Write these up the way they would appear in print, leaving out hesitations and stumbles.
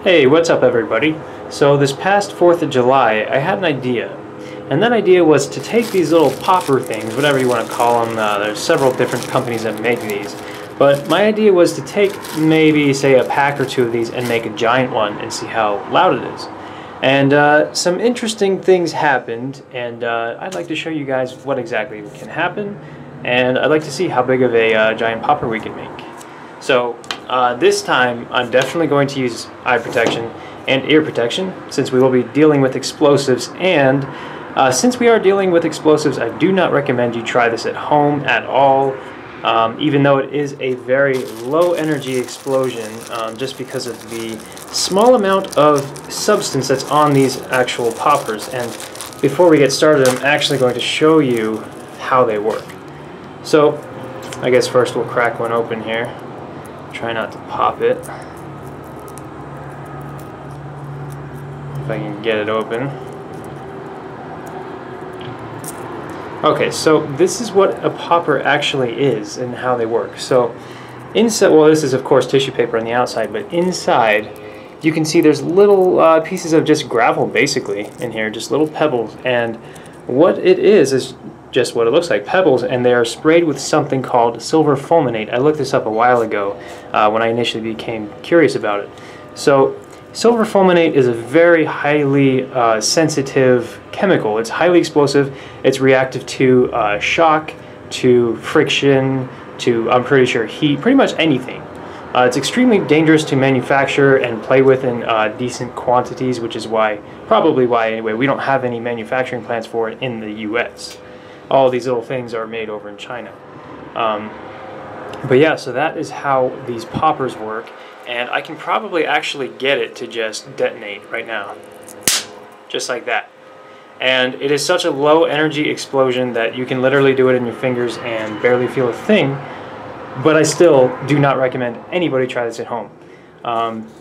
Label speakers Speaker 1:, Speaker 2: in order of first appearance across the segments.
Speaker 1: Hey, what's up everybody? So this past 4th of July, I had an idea. And that idea was to take these little popper things, whatever you want to call them, there's several different companies that make these. But my idea was to take maybe, say, a pack or two of these and make a giant one and see how loud it is. And some interesting things happened, and I'd like to show you guys what exactly can happen. And I'd like to see how big of a giant popper we can make. So this time I'm definitely going to use eye protection and ear protection since we will be dealing with explosives, and since we are dealing with explosives, I do not recommend you try this at home at all, even though it is a very low energy explosion, just because of the small amount of substance that's on these actual poppers. And before we get started, I'm actually going to show you how they work. So I guess first we'll crack one open here. Try not to pop it. If I can get it open. Okay, so this is what a popper actually is and how they work. So inside, well, this is of course tissue paper on the outside, but inside you can see there's little pieces of just gravel basically in here, just little pebbles, and what it is just what it looks like, pebbles, and they are sprayed with something called silver fulminate. I looked this up a while ago when I initially became curious about it. So silver fulminate is a very highly sensitive chemical. It's highly explosive. It's reactive to shock, to friction, to, I'm pretty sure, heat, pretty much anything. It's extremely dangerous to manufacture and play with in decent quantities, which is probably why anyway, we don't have any manufacturing plants for it in the US. All these little things are made over in China. But yeah, so that is how these poppers work, and I can probably actually get it to just detonate right now. Just like that. And it is such a low energy explosion that you can literally do it in your fingers and barely feel a thing, but I still do not recommend anybody try this at home.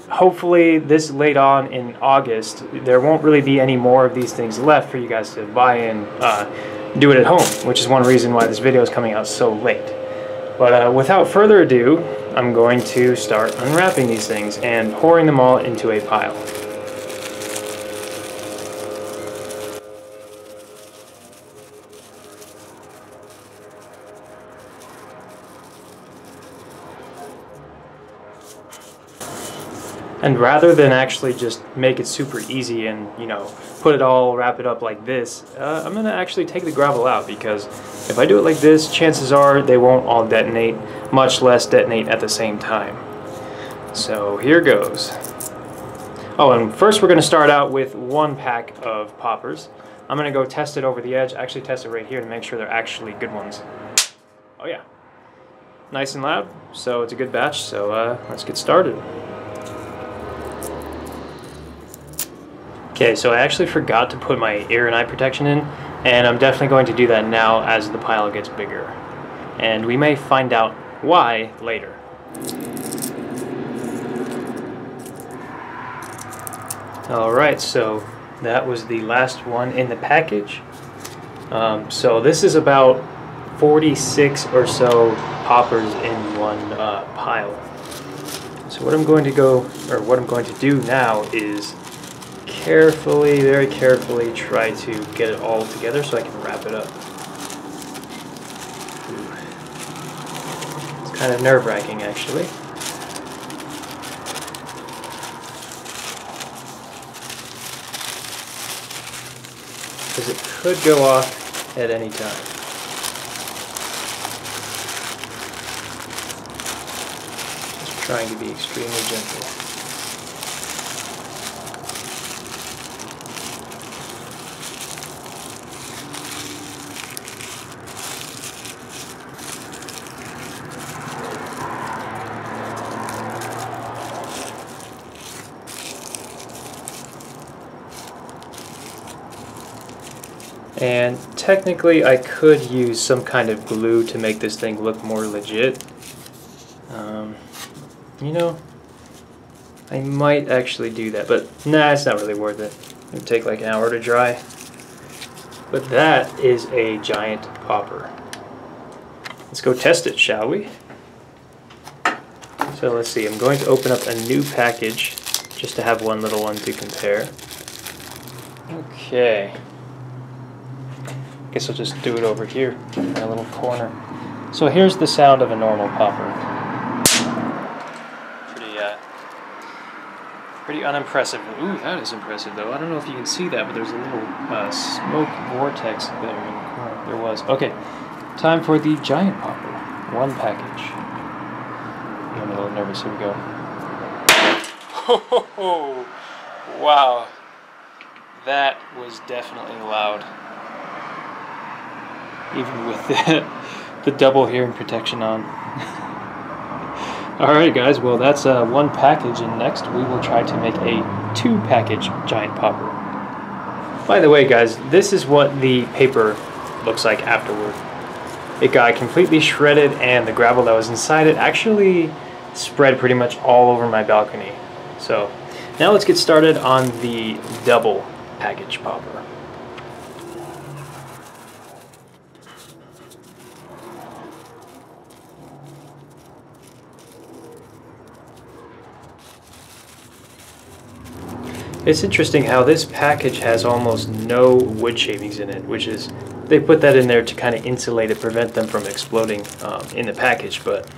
Speaker 1: Hopefully this late on in August, there won't really be any more of these things left for you guys to buy and do it at home, which is one reason why this video is coming out so late. But without further ado, I'm going to start unwrapping these things and pouring them all into a pile. And rather than actually just make it super easy and, you know, put it all, wrap it up like this, I'm going to actually take the gravel out, because if I do it like this, chances are they won't all detonate, much less detonate at the same time. So here goes. Oh, and first we're going to start out with one pack of poppers. I'm going to go test it over the edge, actually test it right here to make sure they're actually good ones. Oh yeah, nice and loud, so it's a good batch, so let's get started. Okay, so I actually forgot to put my ear and eye protection in, and I'm definitely going to do that now as the pile gets bigger. And we may find out why later. Alright, so that was the last one in the package. So this is about 46 or so poppers in one pile. So what I'm going to do now is carefully, very carefully try to get it all together so I can wrap it up. Ooh. It's kind of nerve-wracking actually. Because it could go off at any time. Just trying to be extremely gentle. And technically I could use some kind of glue to make this thing look more legit. You know, I might actually do that, but nah, it's not really worth it. It would take like an hour to dry. But that is a giant popper. Let's go test it, shall we? So let's see, I'm going to open up a new package just to have one little one to compare. Okay. Guess I'll just do it over here in a little corner. So here's the sound of a normal popper. Pretty unimpressive. Ooh, that is impressive though. I don't know if you can see that, but there's a little smoke vortex there in the corner. There was. Okay, time for the giant popper. One package. I'm a little nervous. Here we go. Oh, wow. That was definitely loud. Even with the double hearing protection on. Alright guys, well that's one package, and next we will try to make a 2-package giant popper. By the way guys, this is what the paper looks like afterward. It got completely shredded, and the gravel that was inside it actually spread pretty much all over my balcony. So now let's get started on the double package popper. It's interesting how this package has almost no wood shavings in it, which is, they put that in there to kind of insulate it, prevent them from exploding in the package, but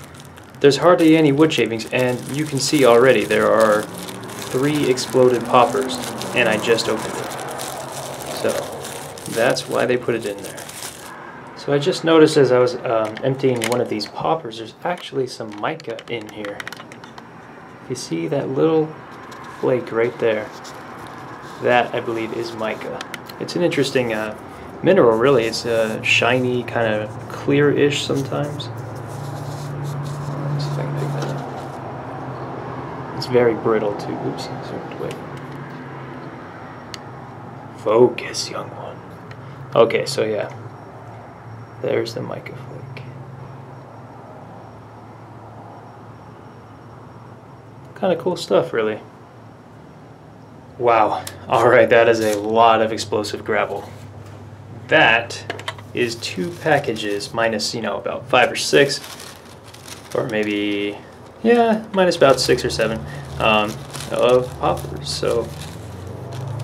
Speaker 1: there's hardly any wood shavings, and you can see already there are 3 exploded poppers, and I just opened it. So that's why they put it in there. So I just noticed as I was emptying one of these poppers, there's actually some mica in here. If you see that little flake right there, that I believe is mica. It's an interesting mineral, really. It's shiny, kind of clear-ish sometimes. Let's see if I can pick that up. It's very brittle too. Oops, wait. Focus, young one. Okay, so yeah, there's the mica flake. Kind of cool stuff, really. Wow, alright, that is a lot of explosive gravel. That is 2 packages minus, you know, about 5 or 6, or maybe, yeah, minus about 6 or 7 of poppers. So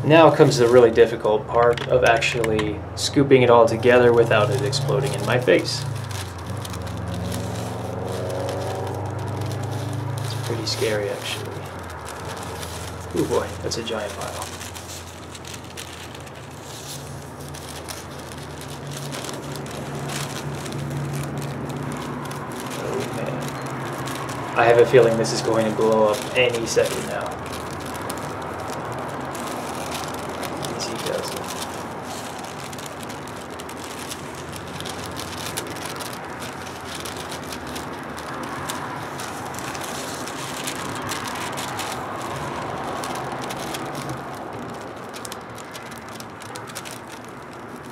Speaker 1: now comes the really difficult part of actually scooping it all together without it exploding in my face. It's pretty scary, actually. Oh boy, that's a giant pile. Oh man. I have a feeling this is going to blow up any second now. Easy does it.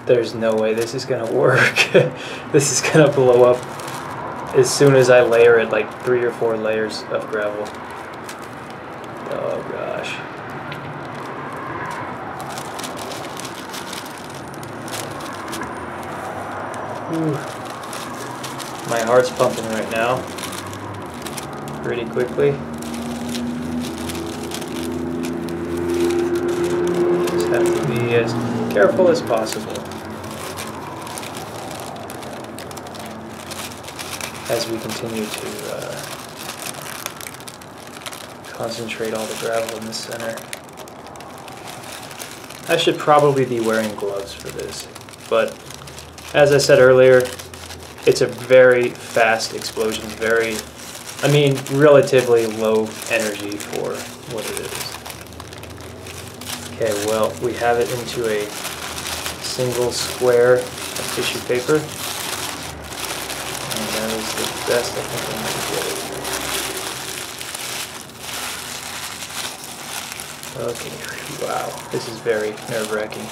Speaker 1: There's no way this is gonna work. This is gonna blow up as soon as I layer it, like 3 or 4 layers of gravel. Oh gosh. Whew. My heart's pumping right now. Pretty quickly. Just have to be as careful as possible as we continue to concentrate all the gravel in the center. I should probably be wearing gloves for this, but as I said earlier, it's a very fast explosion, relatively low energy for what it is. Okay, well, we have it into a single square of tissue paper. And that is the best I think I'm going to get. Okay, wow, this is very nerve-wracking.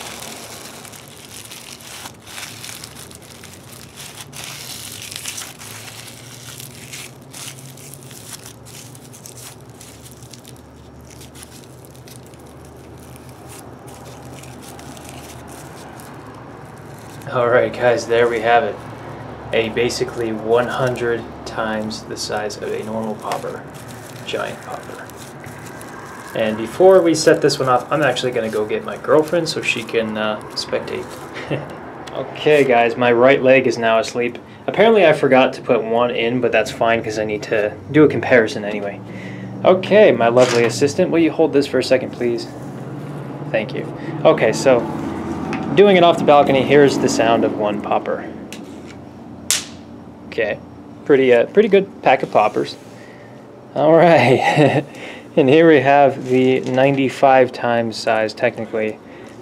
Speaker 1: Alright guys, there we have it. A basically 100 times the size of a normal popper, giant popper. And before we set this one off, I'm actually going to go get my girlfriend so she can spectate. Okay guys, my right leg is now asleep. Apparently I forgot to put one in, but that's fine because I need to do a comparison anyway. Okay, my lovely assistant, will you hold this for a second, please? Thank you. Okay, so doing it off the balcony, here's the sound of one popper. Okay, pretty good pack of poppers. All right, and here we have the 95 times size, technically,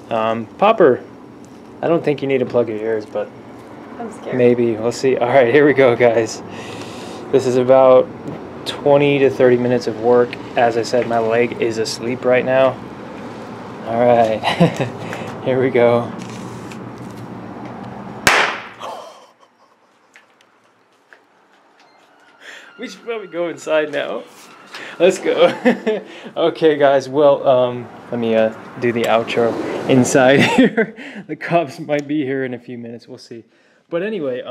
Speaker 1: popper. I don't think you need to plug your ears, but
Speaker 2: I'm scared.
Speaker 1: maybe, we'll see. All right, here we go, guys. This is about 20 to 30 minutes of work. As I said, my leg is asleep right now. All right, here we go. We should probably go inside now. Let's go. Okay, guys, well, let me do the outro inside here. The cops might be here in a few minutes. We'll see. But anyway,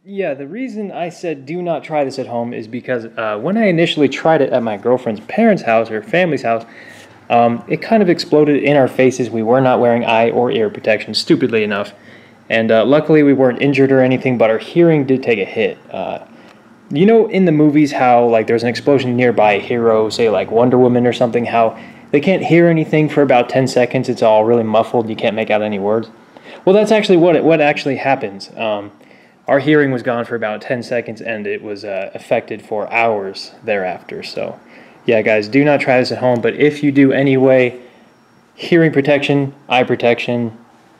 Speaker 1: yeah, the reason I said do not try this at home is because when I initially tried it at my girlfriend's parents' house, or family's house, it kind of exploded in our faces. We were not wearing eye or ear protection, stupidly enough. And luckily we weren't injured or anything, but our hearing did take a hit. You know in the movies how like there's an explosion nearby a hero, say like Wonder Woman or something, how they can't hear anything for about 10 seconds, it's all really muffled, you can't make out any words? Well, that's actually what actually happens. Our hearing was gone for about 10 seconds and it was affected for hours thereafter. So yeah guys, do not try this at home, but if you do anyway, hearing protection, eye protection,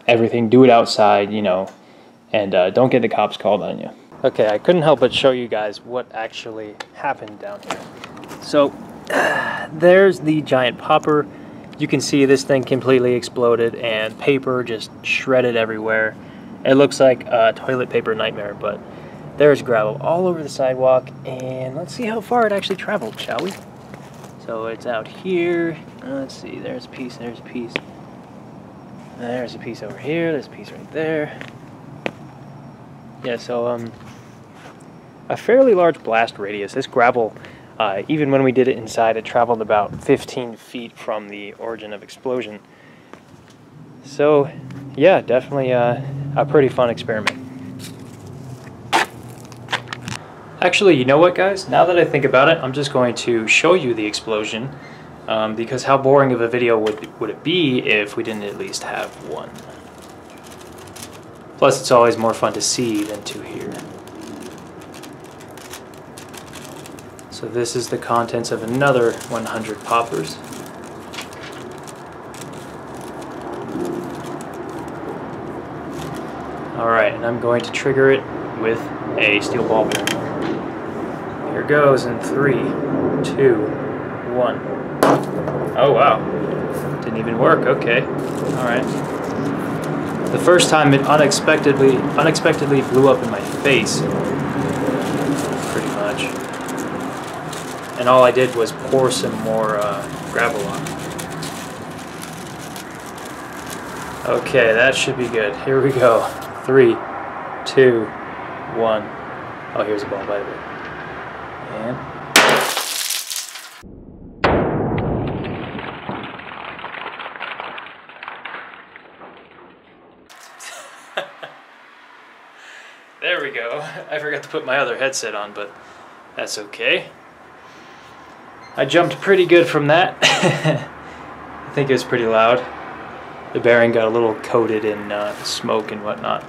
Speaker 1: everything, do it outside, you know, and don't get the cops called on you. Okay, I couldn't help but show you guys what actually happened down here. So, there's the giant popper. You can see this thing completely exploded and paper just shredded everywhere. It looks like a toilet paper nightmare, but there's gravel all over the sidewalk, and let's see how far it actually traveled, shall we? So it's out here. Let's see, there's a piece, there's a piece. There's a piece over here, there's a piece right there. Yeah, so, a fairly large blast radius. This gravel, even when we did it inside, it traveled about 15 feet from the origin of explosion. So, yeah, definitely a pretty fun experiment. Actually, you know what, guys? Now that I think about it, I'm just going to show you the explosion, because how boring of a video would it be if we didn't at least have one? Plus, it's always more fun to see than to hear. So this is the contents of another 100 poppers. Alright, and I'm going to trigger it with a steel ball bearing. Here goes in 3, 2, 1. Oh wow, didn't even work, okay. Alright. The first time it unexpectedly blew up in my face. Pretty much. And all I did was pour some more gravel on. Okay, that should be good. Here we go. 3, 2, 1. Oh, here's a ball by the way. And there we go. I forgot to put my other headset on, but that's okay. I jumped pretty good from that. I think it was pretty loud. The bearing got a little coated in smoke and whatnot.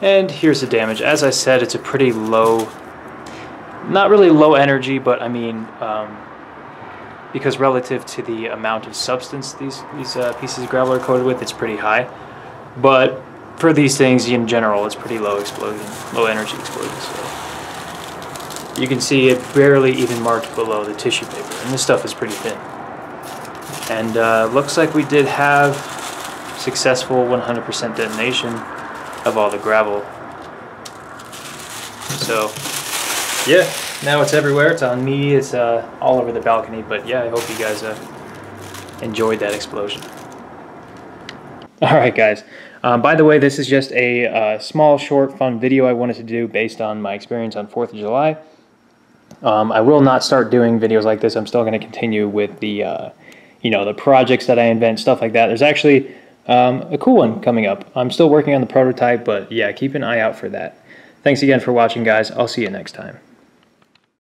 Speaker 1: And here's the damage. As I said, it's a pretty low, not really low energy, but I mean, because relative to the amount of substance these pieces of gravel are coated with, it's pretty high. But for these things, in general, it's pretty low explosion, low energy explosion. So you can see it barely even marked below the tissue paper, and this stuff is pretty thin. And looks like we did have successful 100% detonation of all the gravel. So yeah, now it's everywhere. It's on me. It's all over the balcony. But yeah, I hope you guys enjoyed that explosion. All right, guys. By the way, this is just a small, short, fun video I wanted to do based on my experience on 4th of July. I will not start doing videos like this. I'm still going to continue with the, the projects that I invent, stuff like that. There's actually a cool one coming up. I'm still working on the prototype, but yeah, keep an eye out for that. Thanks again for watching, guys. I'll see you next time.